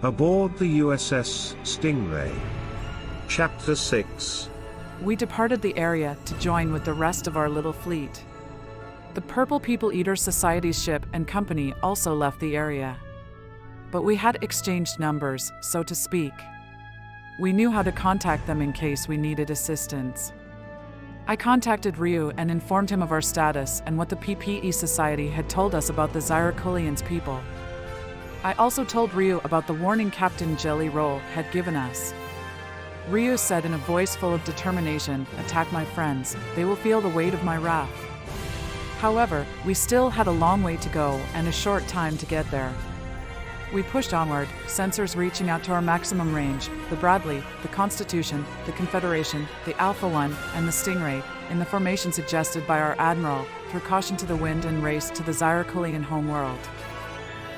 Aboard the USS Stingray. Chapter 6. We departed the area to join with the rest of our little fleet. The Purple People Eater Society's ship and company also left the area. But we had exchanged numbers, so to speak. We knew how to contact them in case we needed assistance. I contacted Ryu and informed him of our status and what the PPE Society had told us about the Zyrokulian's people. I also told Ryu about the warning Captain Jelly Roll had given us. Ryu said in a voice full of determination, "Attack my friends, they will feel the weight of my wrath." However, we still had a long way to go and a short time to get there. We pushed onward, sensors reaching out to our maximum range, the Bradley, the Constitution, the Confederation, the Alpha One, and the Stingray, in the formation suggested by our Admiral, threw caution to the wind and raced to the Zyrokulian homeworld.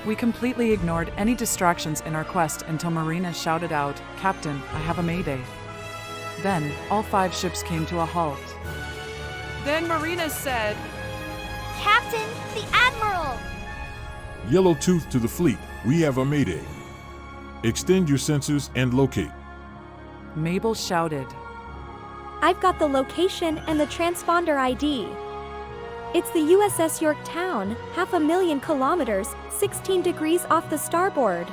We completely ignored any distractions in our quest until Marina shouted out, "Captain, I have a mayday." Then, all 5 ships came to a halt. Then Marina said, "Captain, the Admiral!" Yellow Tooth to the fleet, we have a mayday. Extend your sensors and locate. Mabel shouted. I've got the location and the transponder ID. It's the USS Yorktown, 500,000 kilometers, 16 degrees off the starboard.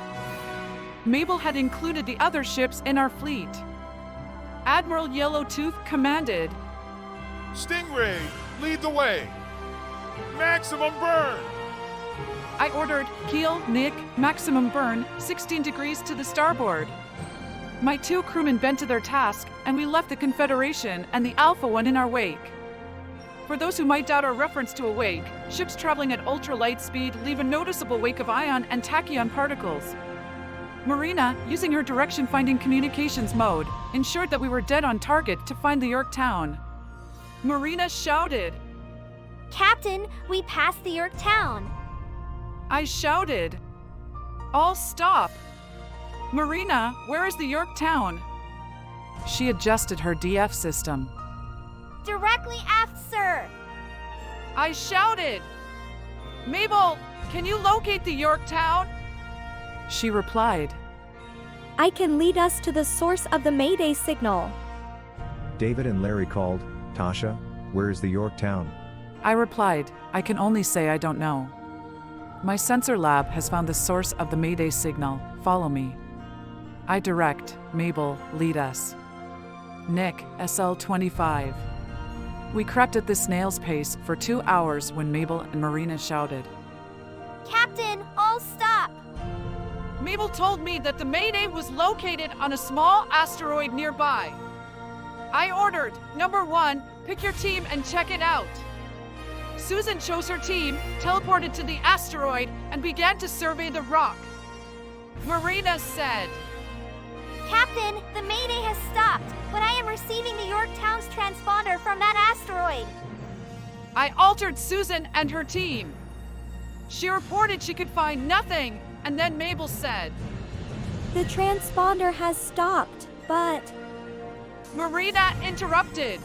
Mabel had included the other ships in our fleet. Admiral Yellowtooth commanded, Stingray, lead the way. Maximum burn. I ordered, "Keel, Nick, maximum burn, 16 degrees to the starboard." My 2 crewmen bent to their task, and we left the Confederation and the Alpha One in our wake. For those who might doubt our reference to a wake, ships traveling at ultra-light speed leave a noticeable wake of ion and tachyon particles. Marina, using her direction-finding communications mode, ensured that we were dead on target to find the Yorktown. Marina shouted. "Captain, we passed the Yorktown." I shouted. "All stop! Marina, where is the Yorktown?" She adjusted her DF system. "Directly aft, sir." I shouted. "Mabel, can you locate the Yorktown?" She replied. "I can lead us to the source of the Mayday signal." David and Larry called, "Tasha, where is the Yorktown?" I replied, "I can only say I don't know. My sensor lab has found the source of the Mayday signal. Follow me." I direct, Mabel, lead us. Nick, SL-25. We crept at the snail's pace for 2 hours when Mabel and Marina shouted. "Captain, all stop!" Mabel told me that the Mayday was located on a small asteroid nearby. I ordered, "Number 1, pick your team and check it out." Susan chose her team, teleported to the asteroid, and began to survey the rock. Marina said, "Captain, the Mayday has stopped, but I am receiving the Yorktown's transponder from that asteroid." I altered Susan and her team. She reported she could find nothing, and then Mabel said, "The transponder has stopped, but..." Marina interrupted.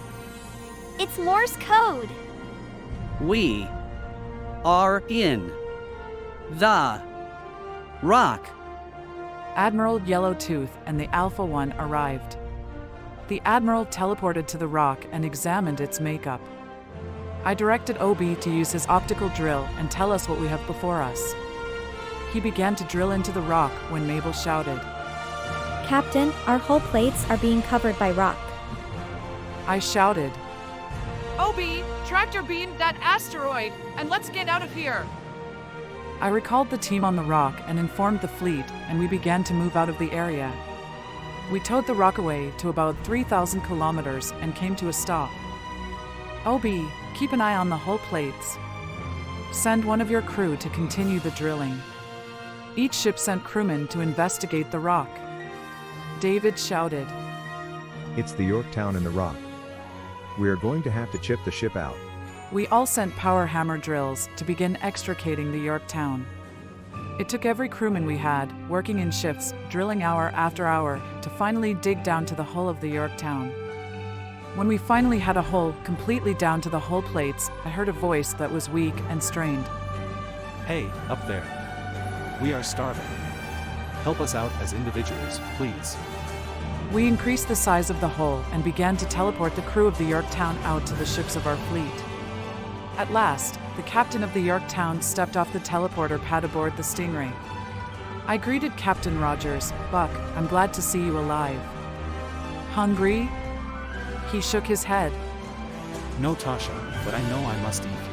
"It's Morse code." We are in the rock. Admiral Yellowtooth and the Alpha One arrived. The Admiral teleported to the rock and examined its makeup. I directed OB to use his optical drill and tell us what we have before us. He began to drill into the rock when Mabel shouted. "Captain, our hull plates are being covered by rock." I shouted, "OB, tractor beam that asteroid, and let's get out of here." I recalled the team on the rock and informed the fleet, and we began to move out of the area. We towed the rock away to about 3,000 kilometers and came to a stop. OB, keep an eye on the hull plates. Send one of your crew to continue the drilling. Each ship sent crewmen to investigate the rock. David shouted, "It's the Yorktown in the rock. We are going to have to chip the ship out." We all sent power hammer drills to begin extricating the Yorktown. It took every crewman we had, working in shifts, drilling hour after hour, to finally dig down to the hull of the Yorktown. When we finally had a hole completely down to the hull plates, I heard a voice that was weak and strained. "Hey, up there. We are starving." Help us out as individuals, please. We increased the size of the hull and began to teleport the crew of the Yorktown out to the ships of our fleet. At last, the captain of the Yorktown stepped off the teleporter pad aboard the Stingray. I greeted Captain Rogers. "Buck, I'm glad to see you alive." "Hungry?" He shook his head. No, Tasha, but I know I must eat.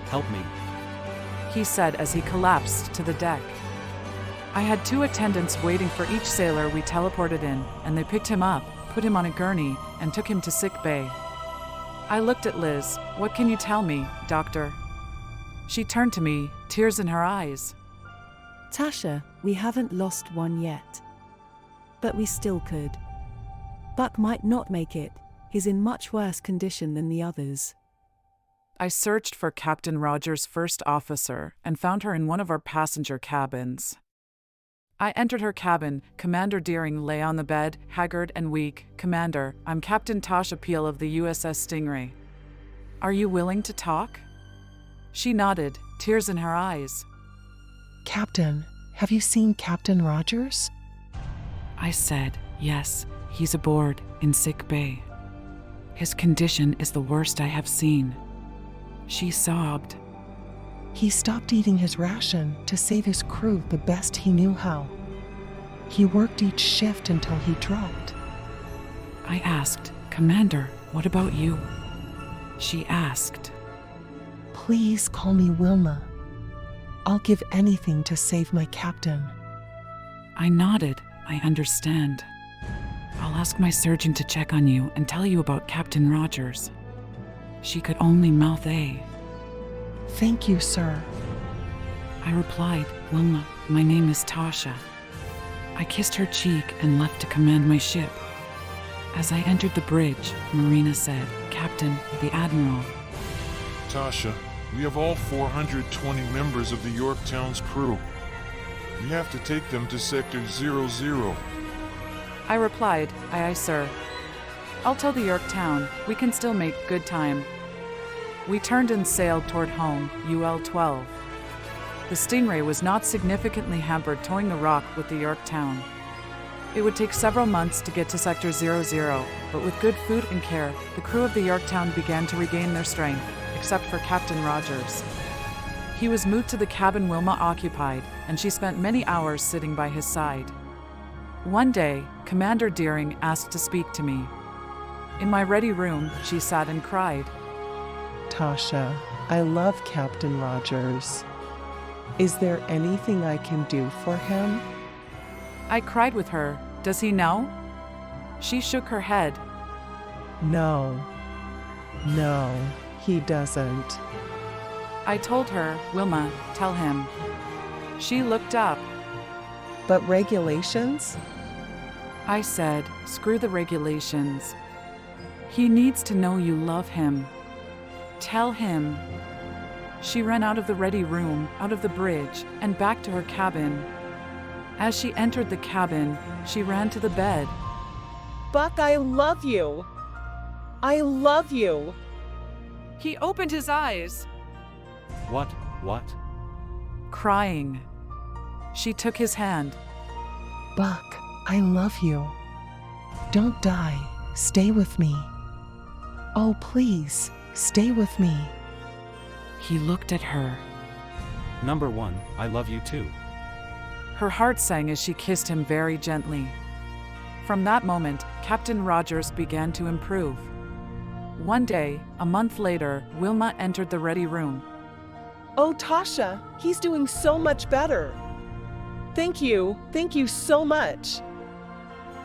Help me. He said as he collapsed to the deck. I had 2 attendants waiting for each sailor we teleported in, and they picked him up, put him on a gurney, and took him to sick bay. I looked at Liz. "What can you tell me, doctor?" She turned to me, tears in her eyes. Tasha, we haven't lost one yet. But we still could. Buck might not make it. He's in much worse condition than the others. I searched for Captain Rogers' first officer and found her in one of our passenger cabins. I entered her cabin. Commander Deering lay on the bed, haggard and weak. "Commander, I'm Captain Tasha Peel of the USS Stingray. Are you willing to talk?" She nodded, tears in her eyes. Captain, have you seen Captain Rogers? I said, "Yes, he's aboard, in sick bay. His condition is the worst I have seen." She sobbed. He stopped eating his ration to save his crew the best he knew how. He worked each shift until he dropped. I asked, "Commander, what about you?" She asked. Please call me Wilma. I'll give anything to save my captain. I nodded. I understand. I'll ask my surgeon to check on you and tell you about Captain Rogers. She could only mouth A. Thank you, sir. I replied, "Wilma, my name is Tasha." I kissed her cheek and left to command my ship. As I entered the bridge, Marina said, "Captain, the Admiral." Tasha, we have all 420 members of the Yorktown's crew. We have to take them to Sector 00. I replied, "Aye, aye, sir. I'll tell the Yorktown. We can still make good time." We turned and sailed toward home, UL-12. The Stingray was not significantly hampered towing the rock with the Yorktown. It would take several months to get to Sector 00, but with good food and care, the crew of the Yorktown began to regain their strength, except for Captain Rogers. He was moved to the cabin Wilma occupied, and she spent many hours sitting by his side. One day, Commander Deering asked to speak to me. In my ready room, she sat and cried. Tasha, I love Captain Rogers. Is there anything I can do for him? I cried with her. "Does he know?" She shook her head. No, he doesn't. I told her, "Wilma, tell him." She looked up. But regulations? I said, "Screw the regulations. He needs to know you love him. Tell him." She ran out of the ready room, out of the bridge, and back to her cabin. As she entered the cabin, she ran to the bed. Buck, I love you. I love you. He opened his eyes. What? Crying. She took his hand. Buck, I love you. Don't die. Stay with me. Oh, please, stay with me. He looked at her. Number 1, I love you too. Her heart sang as she kissed him very gently. From that moment, Captain Rogers began to improve. One day, a month later, Wilma entered the ready room. Oh, Tasha, he's doing so much better. Thank you so much.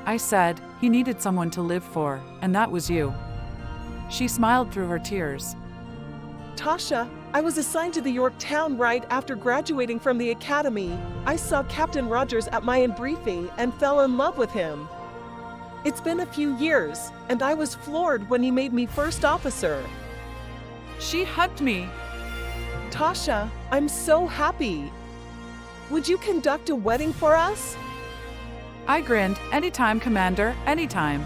I said, "He needed someone to live for, and that was you." She smiled through her tears. Tasha, I was assigned to the Yorktown right after graduating from the academy. I saw Captain Rogers at my briefing and fell in love with him. It's been a few years, and I was floored when he made me first officer. She hugged me. Tasha, I'm so happy. Would you conduct a wedding for us? I grinned. "Anytime, Commander, anytime."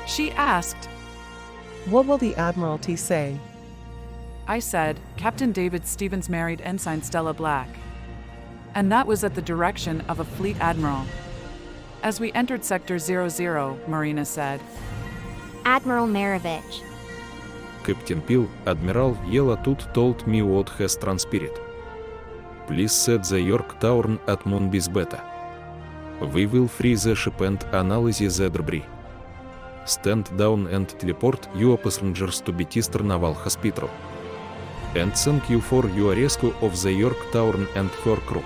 She asked, What will the Admiralty say? I said, "Captain David Stevens married Ensign Stella Black." And that was at the direction of a fleet admiral. As we entered Sector 00, Marina said, Admiral Marovich. Captain Peel, Admiral Yella Tut told me what has transpired. Please set the York Town at Moonbees Beta. We will free the ship and analyze the debris. Stand down and teleport your passengers to Bethesda Naval Hospital. And thank you for your rescue of the York Town and her crew.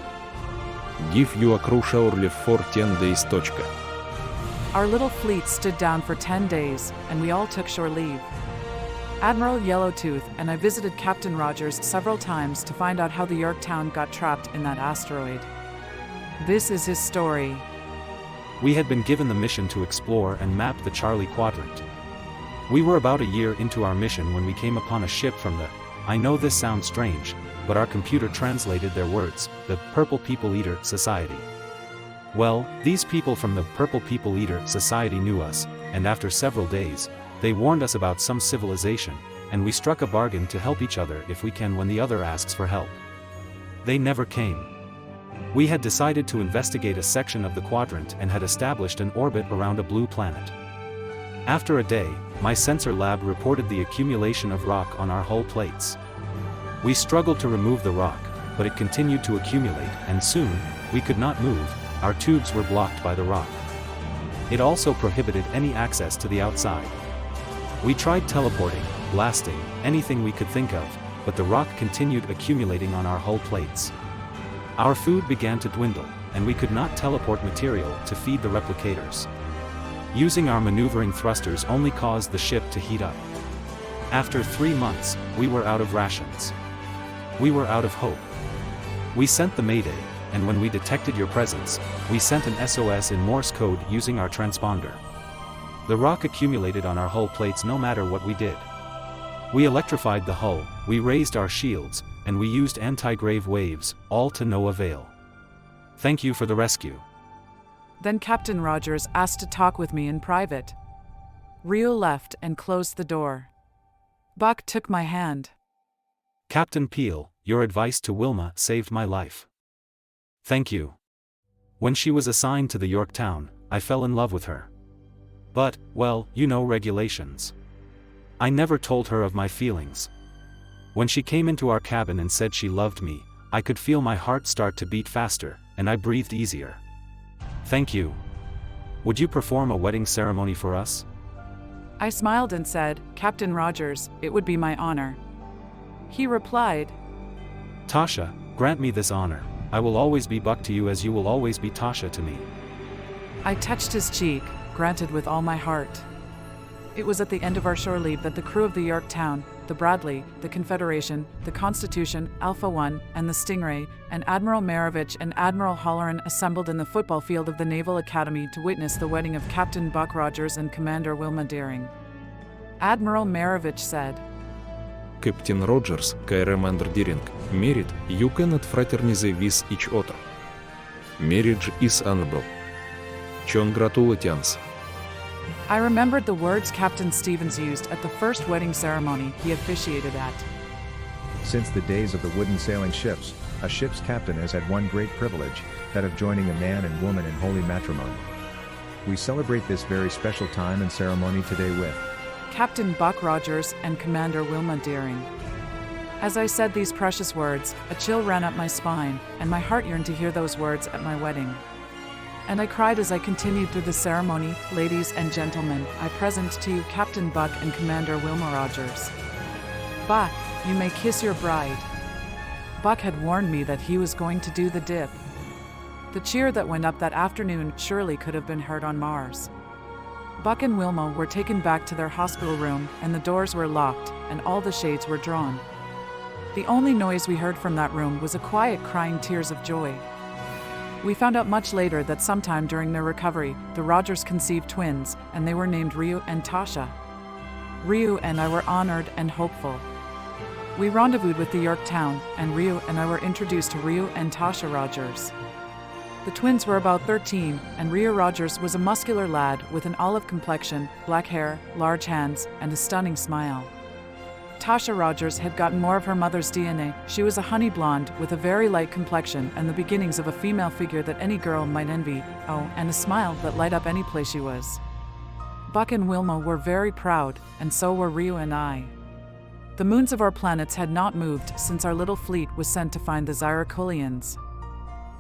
Give your crew shore leave for 10 days. Our little fleet stood down for 10 days, and we all took shore leave. Admiral Yellowtooth and I visited Captain Rogers several times to find out how the Yorktown got trapped in that asteroid. This is his story. We had been given the mission to explore and map the Charlie Quadrant. We were about a year into our mission when we came upon a ship from the, I know this sounds strange, but our computer translated their words, the Purple People Eater Society. Well, these people from the Purple People Eater Society knew us, and after several days, they warned us about some civilization, and we struck a bargain to help each other if we can when the other asks for help. They never came. We had decided to investigate a section of the quadrant and had established an orbit around a blue planet. After a day, my sensor lab reported the accumulation of rock on our hull plates. We struggled to remove the rock, but it continued to accumulate, and soon, we could not move, our tubes were blocked by the rock. It also prohibited any access to the outside. We tried teleporting, blasting, anything we could think of, but the rock continued accumulating on our hull plates. Our food began to dwindle, and we could not teleport material to feed the replicators. Using our maneuvering thrusters only caused the ship to heat up. After 3 months, we were out of rations. We were out of hope. We sent the Mayday, and when we detected your presence, we sent an SOS in Morse code using our transponder. The rock accumulated on our hull plates no matter what we did. We electrified the hull, we raised our shields, and we used anti-grave waves, all to no avail. Thank you for the rescue. Then Captain Rogers asked to talk with me in private. Rio left and closed the door. Buck took my hand. Captain Peel, your advice to Wilma saved my life. Thank you. When she was assigned to the Yorktown, I fell in love with her. But, well, you know regulations. I never told her of my feelings. When she came into our cabin and said she loved me, I could feel my heart start to beat faster, and I breathed easier. Thank you. Would you perform a wedding ceremony for us? I smiled and said, Captain Rogers, it would be my honor. He replied, Tasha, grant me this honor. I will always be Buck to you as you will always be Tasha to me. I touched his cheek, granted with all my heart. It was at the end of our shore leave that the crew of the Yorktown, the Bradley, the Confederation, the Constitution, Alpha One, and the Stingray, and Admiral Marovich and Admiral Holleran assembled in the football field of the Naval Academy to witness the wedding of Captain Buck Rogers and Commander Wilma Deering. Admiral Marovich said, Captain Rogers, Commander Deering, married, you cannot fraternize with each other. Marriage is honorable. Congratulations. I remembered the words Captain Stevens used at the first wedding ceremony he officiated at. Since the days of the wooden sailing ships, a ship's captain has had one great privilege, that of joining a man and woman in holy matrimony. We celebrate this very special time and ceremony today with Captain Buck Rogers and Commander Wilma Deering. As I said these precious words, a chill ran up my spine, and my heart yearned to hear those words at my wedding. And I cried as I continued through the ceremony. Ladies and gentlemen, I present to you Captain Buck and Commander Wilma Rogers. Buck, you may kiss your bride. Buck had warned me that he was going to do the dip. The cheer that went up that afternoon surely could have been heard on Mars. Buck and Wilma were taken back to their hospital room, and the doors were locked, and all the shades were drawn. The only noise we heard from that room was a quiet crying tears of joy. We found out much later that sometime during their recovery, the Rogers conceived twins, and they were named Ryu and Tasha. Ryu and I were honored and hopeful. We rendezvoused with the Yorktown, and Ryu and I were introduced to Ryu and Tasha Rogers. The twins were about 13, and Ryu Rogers was a muscular lad with an olive complexion, black hair, large hands, and a stunning smile. Tasha Rogers had gotten more of her mother's DNA. She was a honey blonde with a very light complexion and the beginnings of a female figure that any girl might envy. Oh, and a smile that light up any place she was. Buck and Wilma were very proud, and so were Rio and I. The moons of our planets had not moved since our little fleet was sent to find the Zyracolians.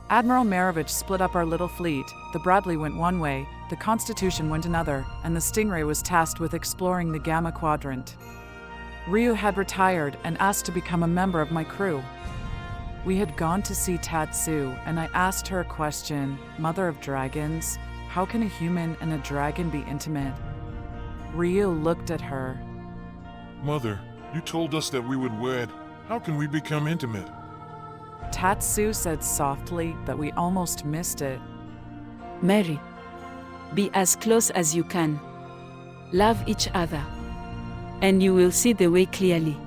Admiral Marovich split up our little fleet. The Bradley went one way, the Constitution went another, and the Stingray was tasked with exploring the Gamma Quadrant. Rio had retired and asked to become a member of my crew. We had gone to see Tatsu, and I asked her a question, Mother of Dragons, how can a human and a dragon be intimate? Rio looked at her. Mother, you told us that we would wed. How can we become intimate? Tatsu said softly that we almost missed it. Mary, be as close as you can. Love each other, and you will see the way clearly.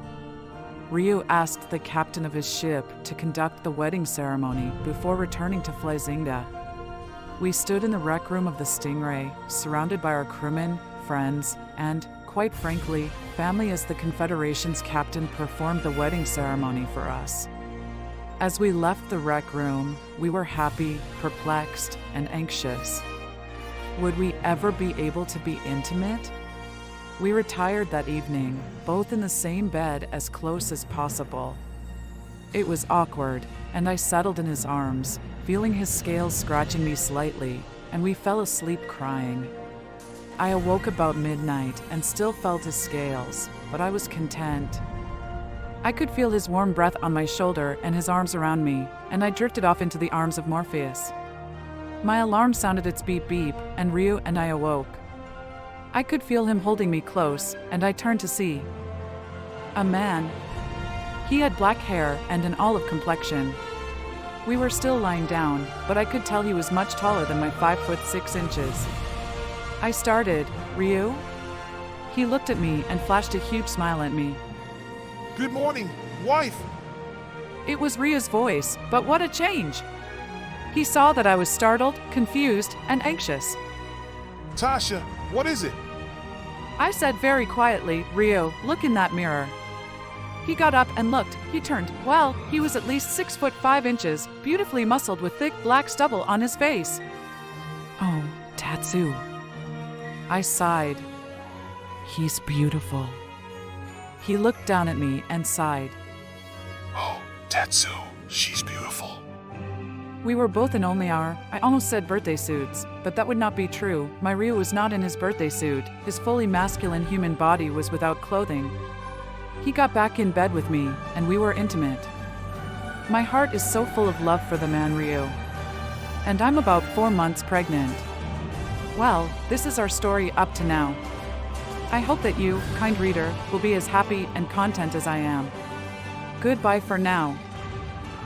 Rio asked the captain of his ship to conduct the wedding ceremony before returning to Flyzinga. We stood in the rec room of the Stingray, surrounded by our crewmen, friends, and, quite frankly, family as the Confederation's captain performed the wedding ceremony for us. As we left the rec room, we were happy, perplexed, and anxious. Would we ever be able to be intimate? We retired that evening, both in the same bed as close as possible. It was awkward, and I settled in his arms, feeling his scales scratching me slightly, and we fell asleep crying. I awoke about midnight and still felt his scales, but I was content. I could feel his warm breath on my shoulder and his arms around me, and I drifted off into the arms of Morpheus. My alarm sounded its beep beep, and Rio and I awoke. I could feel him holding me close, and I turned to see a man. He had black hair and an olive complexion. We were still lying down, but I could tell he was much taller than my 5'6". I started, Rio? He looked at me and flashed a huge smile at me. Good morning, wife! It was Rio's voice, but what a change! He saw that I was startled, confused, and anxious. Tasha, what is it? I said very quietly, Rio, look in that mirror. He got up and looked. He turned. Well, he was at least 6'5", beautifully muscled with thick black stubble on his face. Oh, Tatsu. I sighed. He's beautiful. He looked down at me and sighed. Oh, Tatsu, she's beautiful. We were both in only our, I almost said birthday suits, but that would not be true. My Rio was not in his birthday suit. His fully masculine human body was without clothing. He got back in bed with me, and we were intimate. My heart is so full of love for the man Rio. And I'm about 4 months pregnant. Well, this is our story up to now. I hope that you, kind reader, will be as happy and content as I am. Goodbye for now.